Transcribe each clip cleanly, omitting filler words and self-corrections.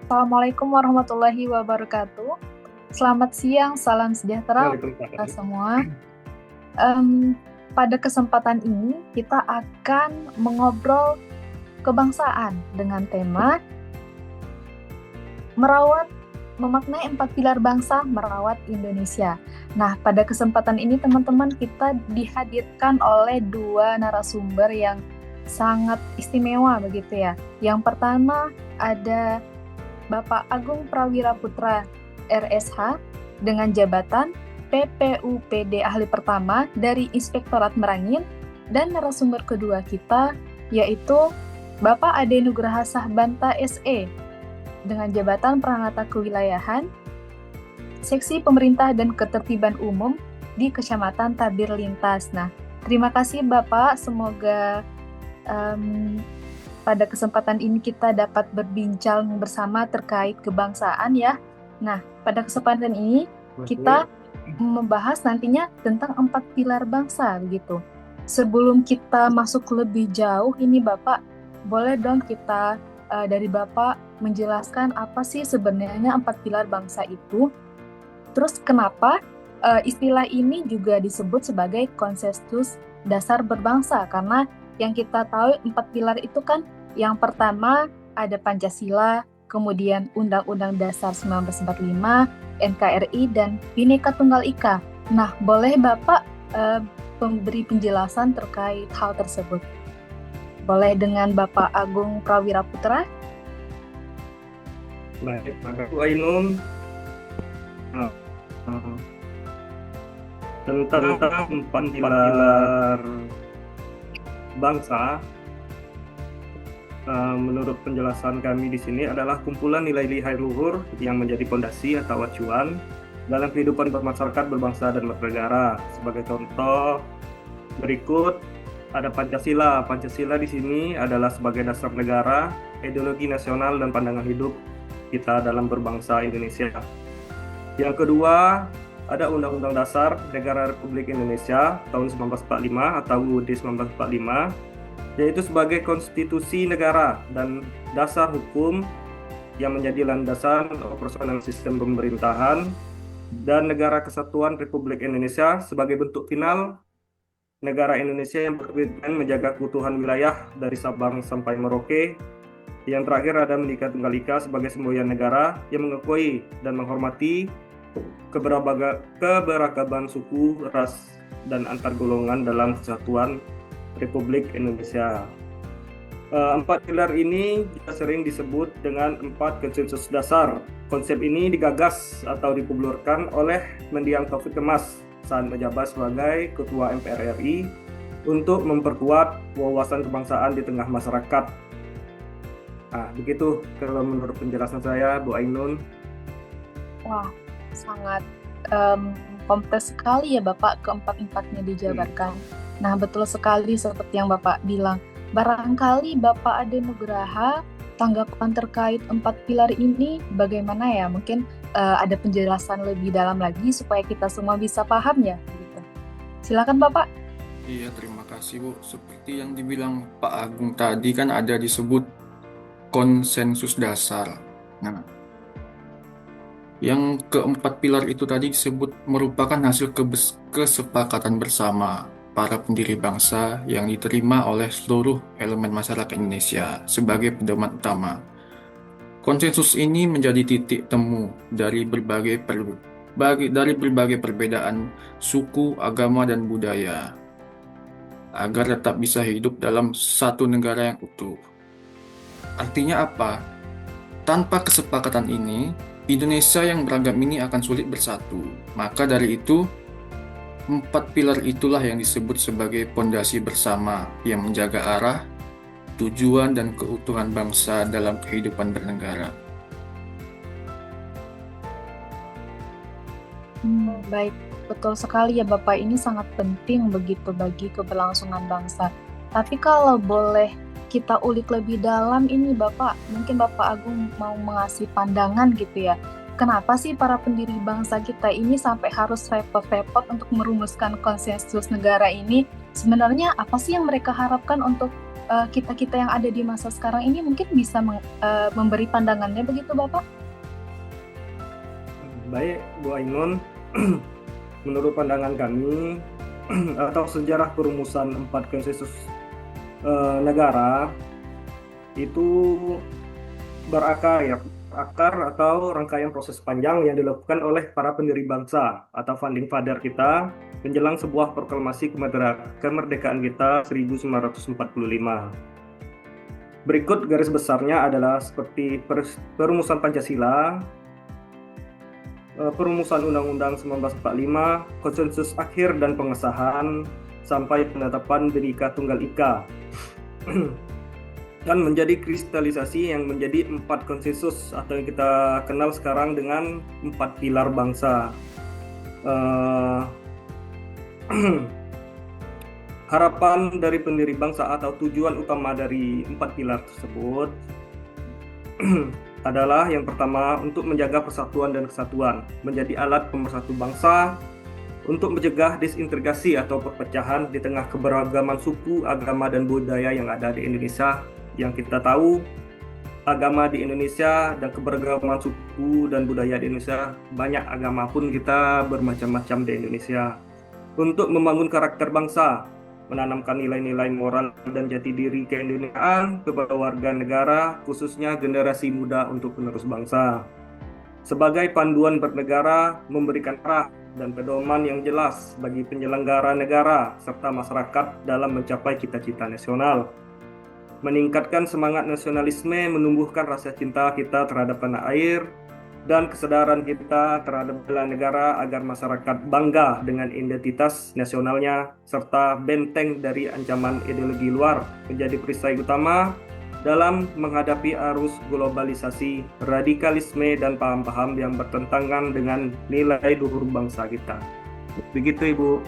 Assalamualaikum warahmatullahi wabarakatuh. Selamat siang, salam sejahtera untuk kita Waalaikumsalam. semua. Em, Pada kesempatan ini kita akan mengobrol kebangsaan dengan tema memaknai 4 pilar bangsa merawat Indonesia. Nah, pada kesempatan ini teman-teman kita dihadirkan oleh 2 narasumber yang sangat istimewa begitu ya. Yang pertama ada Bapak Agung Prawira Putra, RSH, dengan jabatan PPUPD Ahli Pertama dari Inspektorat Merangin, dan narasumber kedua kita yaitu Bapak Ade Nugraha Sahbanta SE dengan jabatan Pranata Kewilayahan, Seksi Pemerintah dan Ketertiban Umum di Kecamatan Tabir Lintas. Nah, terima kasih Bapak, semoga pada kesempatan ini kita dapat berbincang bersama terkait kebangsaan ya. Nah, pada kesempatan ini kita membahas nantinya tentang 4 pilar bangsa gitu. Sebelum kita masuk lebih jauh ini Bapak, boleh dong kita dari Bapak menjelaskan apa sih sebenarnya 4 pilar bangsa itu? Terus kenapa istilah ini juga disebut sebagai konsensus dasar berbangsa? Karena yang kita tahu 4 pilar itu kan yang pertama ada Pancasila, kemudian Undang-Undang Dasar 1945, NKRI, dan Bhinneka Tunggal Ika. Nah, boleh Bapak memberi penjelasan terkait hal tersebut? Boleh dengan Bapak Agung Prawira Putra? Baik, Bu Ainun. Nah, tentang 4 pilar bangsa, menurut penjelasan kami di sini adalah kumpulan nilai-nilai luhur yang menjadi fondasi atau acuan dalam kehidupan bermasyarakat, berbangsa, dan bernegara. Sebagai contoh berikut ada Pancasila. Pancasila di sini adalah sebagai dasar negara, ideologi nasional, dan pandangan hidup kita dalam berbangsa Indonesia. Yang kedua, ada Undang-Undang Dasar Negara Republik Indonesia tahun 1945 atau UUD 1945, yaitu sebagai konstitusi negara dan dasar hukum yang menjadi landasan operasional sistem pemerintahan dan negara kesatuan Republik Indonesia sebagai bentuk final negara Indonesia yang berkomitmen menjaga keutuhan wilayah dari Sabang sampai Merauke. Yang terakhir ada Bhinneka Tunggal Ika sebagai semboyan negara yang mengakui dan menghormati keberagaman suku, ras, dan antar golongan dalam kesatuan Republik Indonesia. 4 pilar ini sering disebut dengan 4 konsensus dasar. Konsep ini digagas atau dipublikasikan oleh Mendiang Taufik Kemas saat menjabat sebagai Ketua MPR RI untuk memperkuat wawasan kebangsaan di tengah masyarakat. Nah, begitu kalau menurut penjelasan saya, Bu Ainun. Wah, sangat kompleks sekali ya Bapak, keempat-empatnya dijabarkan. Nah, betul sekali seperti yang Bapak bilang. Barangkali Bapak Ade Nugraha, tanggapan terkait 4 pilar ini bagaimana ya? Mungkin ada penjelasan lebih dalam lagi supaya kita semua bisa paham ya. Gitu. Silakan Bapak. Iya, terima kasih Bu. Seperti yang dibilang Pak Agung tadi kan ada disebut konsensus dasar. Nah, yang keempat pilar itu tadi disebut merupakan hasil kesepakatan bersama para pendiri bangsa yang diterima oleh seluruh elemen masyarakat Indonesia sebagai pedoman utama. Konsensus ini menjadi titik temu dari berbagai perbedaan suku, agama, dan budaya agar tetap bisa hidup dalam satu negara yang utuh. Artinya apa? Tanpa kesepakatan ini, Indonesia yang beragam ini akan sulit bersatu. Maka dari itu, 4 pilar itulah yang disebut sebagai pondasi bersama yang menjaga arah, tujuan, dan keutuhan bangsa dalam kehidupan bernegara. Baik, betul sekali ya Bapak, ini sangat penting begitu bagi keberlangsungan bangsa. Tapi kalau boleh kita ulik lebih dalam ini Bapak, mungkin Bapak Agung mau mengasih pandangan gitu ya. Kenapa sih para pendiri bangsa kita ini sampai harus repot-repot untuk merumuskan konsensus negara ini? Sebenarnya apa sih yang mereka harapkan untuk kita-kita yang ada di masa sekarang ini mungkin bisa memberi pandangannya begitu Bapak? Baik, Bu Ainun. Menurut pandangan kami atau sejarah perumusan 4 konsensus negara itu berakar atau rangkaian proses panjang yang dilakukan oleh para pendiri bangsa atau founding father kita menjelang sebuah proklamasi kemerdekaan kita 1945. Berikut garis besarnya adalah seperti perumusan Pancasila, perumusan Undang-Undang 1945, konsensus akhir dan pengesahan, sampai penetapan Bhinneka Tunggal Ika. Dan menjadi kristalisasi yang menjadi 4 konsensus atau yang kita kenal sekarang dengan 4 pilar bangsa. Harapan dari pendiri bangsa atau tujuan utama dari 4 pilar tersebut adalah yang pertama untuk menjaga persatuan dan kesatuan, menjadi alat pemersatu bangsa, untuk mencegah disintegrasi atau perpecahan di tengah keberagaman suku, agama, dan budaya yang ada di Indonesia. Yang kita tahu, agama di Indonesia dan keberagaman suku dan budaya di Indonesia, banyak agama pun kita bermacam-macam di Indonesia. Untuk membangun karakter bangsa, menanamkan nilai-nilai moral dan jati diri keindonesiaan kepada warga negara, khususnya generasi muda untuk penerus bangsa. Sebagai panduan bernegara, memberikan arah dan pedoman yang jelas bagi penyelenggara negara serta masyarakat dalam mencapai cita-cita nasional. Meningkatkan semangat nasionalisme, menumbuhkan rasa cinta kita terhadap tanah air, dan kesadaran kita terhadap bela negara agar masyarakat bangga dengan identitas nasionalnya serta benteng dari ancaman ideologi luar menjadi perisai utama dalam menghadapi arus globalisasi, radikalisme, dan paham-paham yang bertentangan dengan nilai luhur bangsa kita. Begitu, Ibu.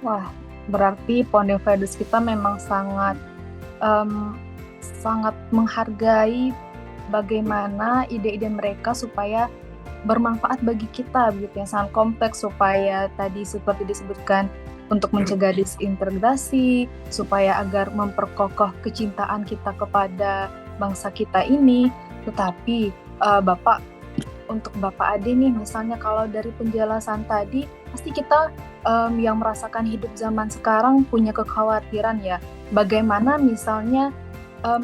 Wah, berarti founding fathers kita memang sangat menghargai bagaimana ide-ide mereka supaya bermanfaat bagi kita, begitu yang sangat kompleks, supaya tadi seperti disebutkan untuk mencegah disintegrasi, supaya agar memperkokoh kecintaan kita kepada bangsa kita ini. Tetapi Bapak, untuk Bapak Ade nih, misalnya kalau dari penjelasan tadi, pasti kita yang merasakan hidup zaman sekarang punya kekhawatiran ya, bagaimana misalnya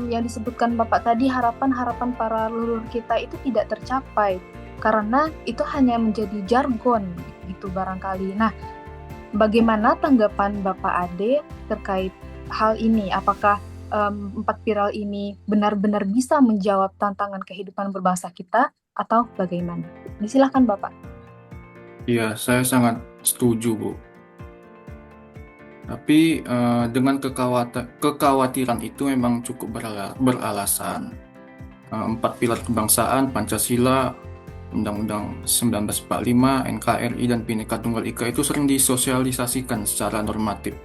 yang disebutkan Bapak tadi, harapan-harapan para leluhur kita itu tidak tercapai karena itu hanya menjadi jargon gitu barangkali. Nah, bagaimana tanggapan Bapak Ade terkait hal ini? Apakah 4 pilar ini benar-benar bisa menjawab tantangan kehidupan berbangsa kita atau bagaimana? Silakan Bapak. Iya, saya sangat setuju, Bu. Tapi dengan kekhawatiran itu memang cukup beralasan. 4 pilar kebangsaan, Pancasila, Undang-Undang 1945, NKRI, dan Bhinneka Tunggal Ika itu sering disosialisasikan secara normatif,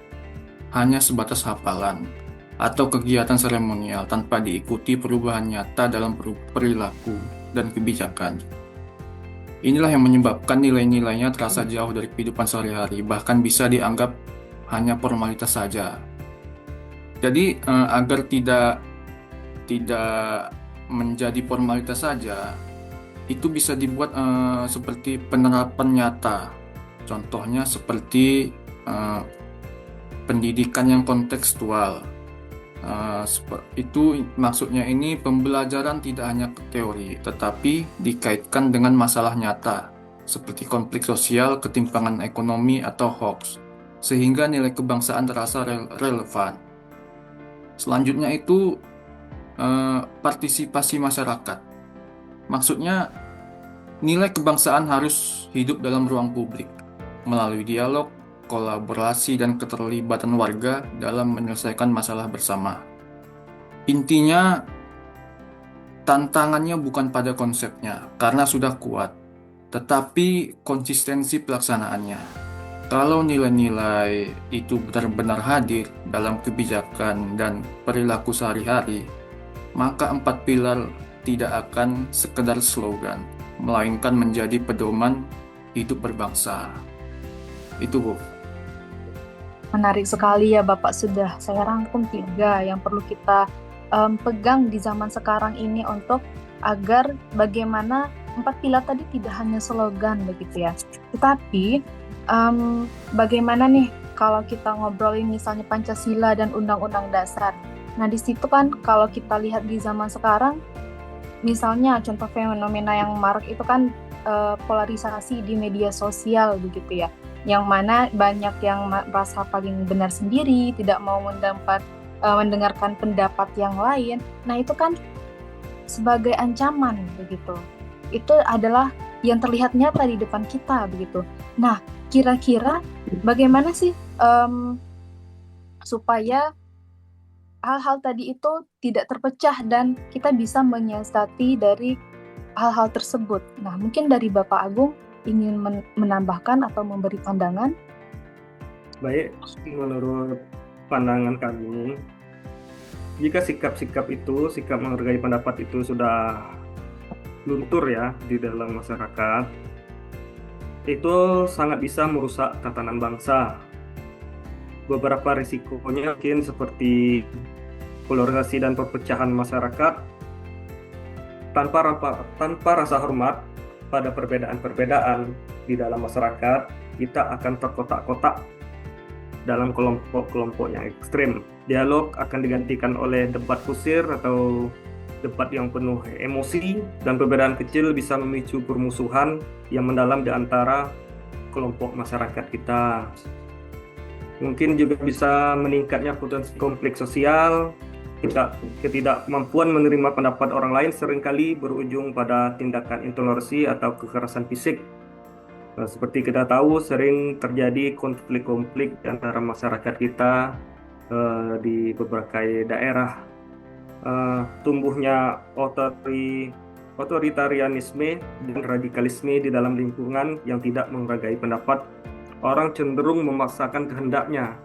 hanya sebatas hafalan atau kegiatan seremonial tanpa diikuti perubahan nyata dalam perilaku dan kebijakan. Inilah yang menyebabkan nilai-nilainya terasa jauh dari kehidupan sehari-hari, bahkan bisa dianggap hanya formalitas saja. Jadi agar tidak menjadi formalitas saja, itu bisa dibuat seperti penerapan nyata. Contohnya seperti pendidikan yang kontekstual. Itu maksudnya ini pembelajaran tidak hanya teori, tetapi dikaitkan dengan masalah nyata, seperti konflik sosial, ketimpangan ekonomi, atau hoax, sehingga nilai kebangsaan terasa relevan. Selanjutnya itu partisipasi masyarakat. Maksudnya nilai kebangsaan harus hidup dalam ruang publik melalui dialog, kolaborasi, dan keterlibatan warga dalam menyelesaikan masalah bersama. Intinya, tantangannya bukan pada konsepnya karena sudah kuat, tetapi konsistensi pelaksanaannya. Kalau nilai-nilai itu benar-benar hadir dalam kebijakan dan perilaku sehari-hari, maka 4 pilar tidak akan sekedar slogan, melainkan menjadi pedoman hidup berbangsa. Itu, Bu. Menarik sekali ya Bapak, sudah saya rangkum 3 yang perlu kita pegang di zaman sekarang ini untuk agar bagaimana 4 pilar tadi tidak hanya slogan begitu ya. Tetapi bagaimana nih kalau kita ngobrolin misalnya Pancasila dan Undang-Undang Dasar. Nah di situ kan kalau kita lihat di zaman sekarang, misalnya contoh fenomena yang marak itu kan polarisasi di media sosial begitu ya, yang mana banyak yang merasa paling benar sendiri, tidak mau mendengarkan pendapat yang lain. Nah itu kan sebagai ancaman begitu. Itu adalah yang terlihat nyata di depan kita begitu. Nah kira-kira bagaimana sih supaya hal-hal tadi itu tidak terpecah dan kita bisa menyiasati dari hal-hal tersebut. Nah, mungkin dari Bapak Agung ingin menambahkan atau memberi pandangan? Baik, menurut pandangan kami, jika sikap-sikap itu, sikap menghargai pendapat itu sudah luntur ya di dalam masyarakat, itu sangat bisa merusak tatanan bangsa. Beberapa risikonya mungkin seperti polarisasi dan perpecahan masyarakat tanpa rasa hormat pada perbedaan-perbedaan di dalam masyarakat, kita akan terkotak-kotak dalam kelompok-kelompok yang ekstrim. Dialog akan digantikan oleh debat kusir atau debat yang penuh emosi, dan perbedaan kecil bisa memicu permusuhan yang mendalam di antara kelompok masyarakat kita. Mungkin juga bisa meningkatnya potensi konflik sosial. Ketidakmampuan menerima pendapat orang lain seringkali berujung pada tindakan intoleransi atau kekerasan fisik. Nah, seperti kita tahu, sering terjadi konflik-konflik antara masyarakat kita di berbagai daerah. Tumbuhnya otoritarianisme dan radikalisme di dalam lingkungan yang tidak menghargai pendapat. Orang cenderung memaksakan kehendaknya.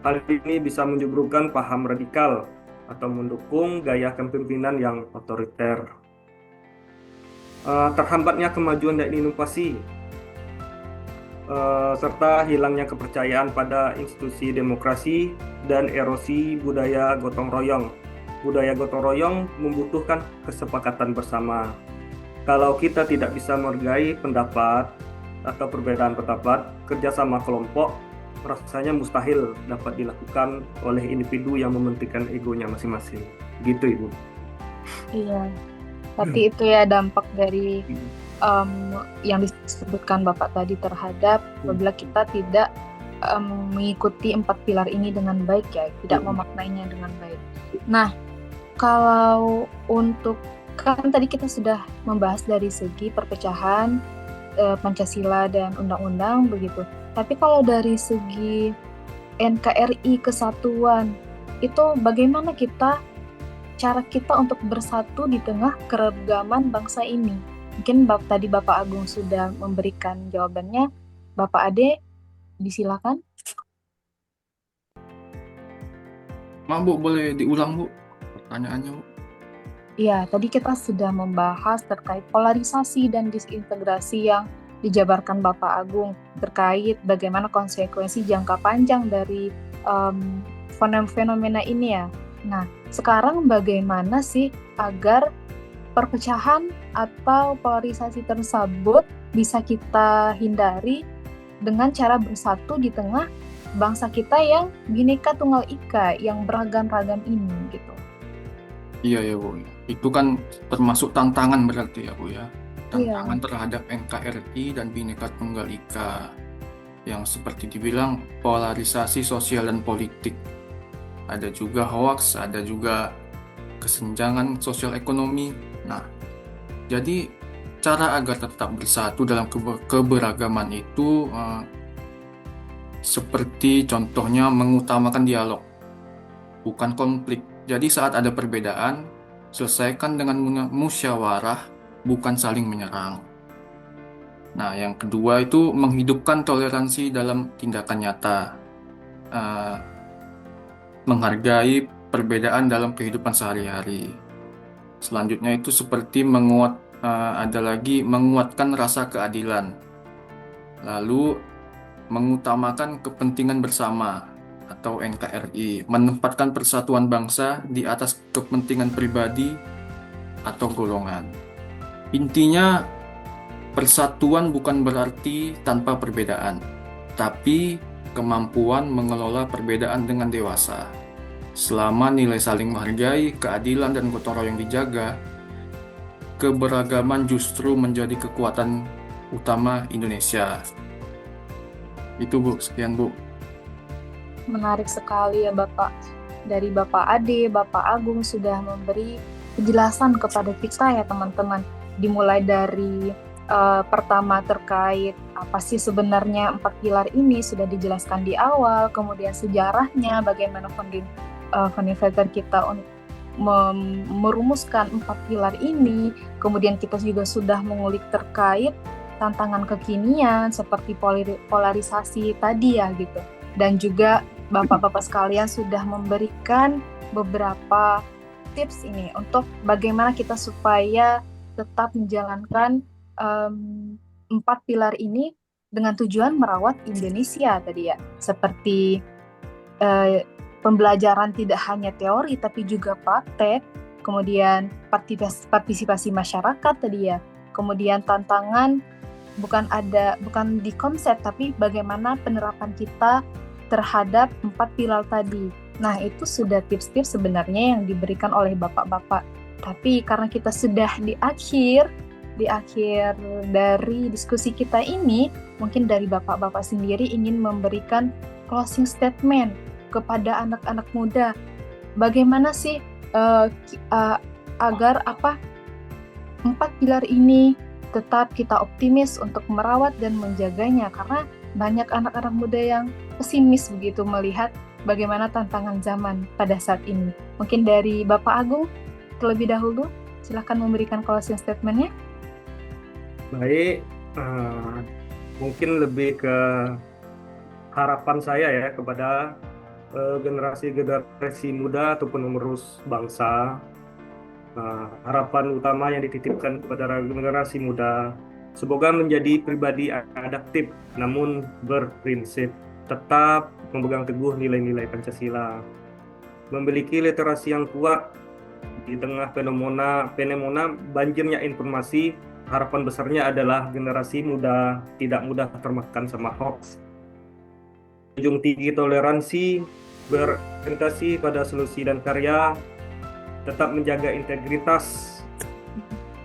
Hal ini bisa menjubrukkan paham radikal atau mendukung gaya kepemimpinan yang otoriter. Terhambatnya kemajuan dan inovasi, serta hilangnya kepercayaan pada institusi demokrasi dan erosi budaya gotong royong. Budaya gotong royong membutuhkan kesepakatan bersama. Kalau kita tidak bisa menghargai pendapat atau perbedaan pendapat, kerjasama kelompok rasanya mustahil dapat dilakukan oleh individu yang mementingkan egonya masing-masing. Gitu, Ibu. Iya, tapi itu ya dampak dari yang disebutkan Bapak tadi terhadap apabila kita tidak mengikuti 4 pilar ini dengan baik ya, tidak memaknainya dengan baik. Nah, kalau untuk, kan tadi kita sudah membahas dari segi perpecahan Pancasila dan undang-undang begitu. Tapi kalau dari segi NKRI kesatuan, itu bagaimana cara kita untuk bersatu di tengah keragaman bangsa ini? Mungkin tadi Bapak Agung sudah memberikan jawabannya. Bapak Ade, disilakan. Bu, boleh diulang, Bu, pertanyaannya, Bu? Ya, tadi kita sudah membahas terkait polarisasi dan disintegrasi yang dijabarkan Bapak Agung terkait bagaimana konsekuensi jangka panjang dari fenomena ini ya. Nah, sekarang bagaimana sih agar perpecahan atau polarisasi tersebut bisa kita hindari dengan cara bersatu di tengah bangsa kita yang Bhinneka Tunggal Ika, yang beragam-ragam ini gitu. Iya ya, Bu. Itu kan termasuk tantangan berarti ya, Bu ya. Tantangan terhadap NKRI dan Bhinneka Tunggal Ika yang seperti dibilang polarisasi sosial dan politik. Ada juga hoaks, ada juga kesenjangan sosial ekonomi. Nah, jadi cara agar tetap bersatu dalam keberagaman itu seperti contohnya mengutamakan dialog, bukan konflik. Jadi saat ada perbedaan, selesaikan dengan musyawarah, bukan saling menyerang. Nah, yang kedua itu menghidupkan toleransi dalam tindakan nyata. Menghargai perbedaan dalam kehidupan sehari-hari. Selanjutnya itu seperti menguatkan rasa keadilan. Lalu mengutamakan kepentingan bersama atau NKRI, menempatkan persatuan bangsa di atas kepentingan pribadi atau golongan. Intinya, persatuan bukan berarti tanpa perbedaan, tapi kemampuan mengelola perbedaan dengan dewasa. Selama nilai saling menghargai, keadilan, dan gotong royong dijaga, keberagaman justru menjadi kekuatan utama Indonesia. Itu Bu, sekian Bu. Menarik sekali ya Bapak. Dari Bapak Ade, Bapak Agung sudah memberi penjelasan kepada kita ya teman-teman. Dimulai dari pertama terkait apa sih sebenarnya 4 pilar ini sudah dijelaskan di awal, kemudian sejarahnya, bagaimana founding father kita merumuskan 4 pilar ini, kemudian kita juga sudah mengulik terkait tantangan kekinian seperti polarisasi tadi ya gitu, dan juga Bapak-bapak sekalian sudah memberikan beberapa tips ini untuk bagaimana kita supaya tetap menjalankan 4 pilar ini dengan tujuan merawat Indonesia tadi ya, seperti pembelajaran tidak hanya teori tapi juga praktek, kemudian partisipasi masyarakat tadi ya, kemudian tantangan bukan di konsep tapi bagaimana penerapan kita terhadap 4 pilar tadi. Nah, itu sudah tips-tips sebenarnya yang diberikan oleh bapak-bapak. Tapi karena kita sudah di akhir dari diskusi kita ini, mungkin dari bapak-bapak sendiri ingin memberikan closing statement kepada anak-anak muda. Bagaimana sih agar 4 pilar ini tetap kita optimis untuk merawat dan menjaganya, karena banyak anak-anak muda yang pesimis begitu melihat bagaimana tantangan zaman pada saat ini. Mungkin dari Bapak Agung terlebih dahulu, silakan memberikan closing statement-nya. Baik, mungkin lebih ke harapan saya ya kepada generasi muda ataupun penerus bangsa. Harapan utama yang dititipkan kepada generasi muda, semoga menjadi pribadi adaptif namun berprinsip, tetap memegang teguh nilai-nilai Pancasila, memiliki literasi yang kuat di tengah fenomena banjirnya informasi. Harapan besarnya adalah generasi muda tidak mudah termakan sama hoax, junjung tinggi toleransi, berorientasi pada solusi dan karya, tetap menjaga integritas,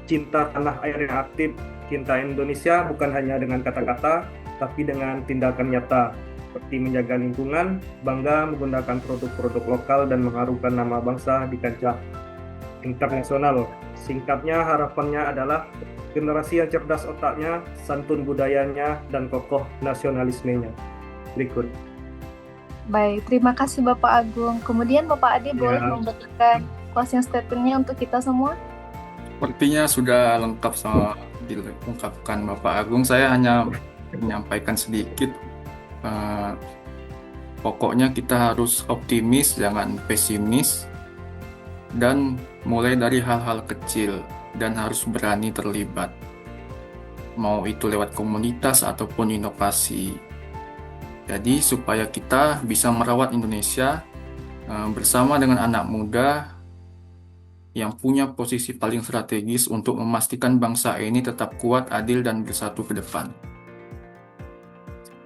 cinta tanah air yang aktif, cinta Indonesia bukan hanya dengan kata-kata, tapi dengan tindakan nyata, seperti menjaga lingkungan, bangga menggunakan produk-produk lokal dan mengharumkan nama bangsa di kancah internasional. Singkatnya, harapannya adalah generasi yang cerdas otaknya, santun budayanya, dan kokoh nasionalismenya. Berikut. Baik, terima kasih Bapak Agung. Kemudian Bapak Ade boleh memberikan closing statement-nya untuk kita semua? Sepertinya sudah lengkap sama diungkapkan Bapak Agung. Saya hanya menyampaikan sedikit. Pokoknya kita harus optimis, jangan pesimis, dan mulai dari hal-hal kecil, dan harus berani terlibat. Mau itu lewat komunitas ataupun inovasi. Jadi supaya kita bisa merawat Indonesia bersama dengan anak muda yang punya posisi paling strategis untuk memastikan bangsa ini tetap kuat, adil, dan bersatu ke depan.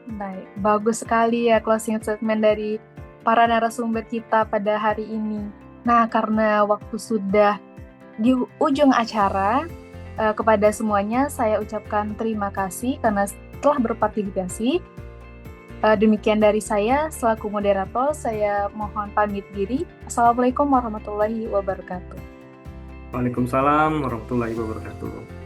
Baik, bagus sekali ya closing statement dari para narasumber kita pada hari ini. Nah, karena waktu sudah di ujung acara, kepada semuanya saya ucapkan terima kasih karena telah berpartisipasi. Demikian dari saya, selaku moderator, saya mohon pamit diri. Assalamualaikum warahmatullahi wabarakatuh. Waalaikumsalam warahmatullahi wabarakatuh.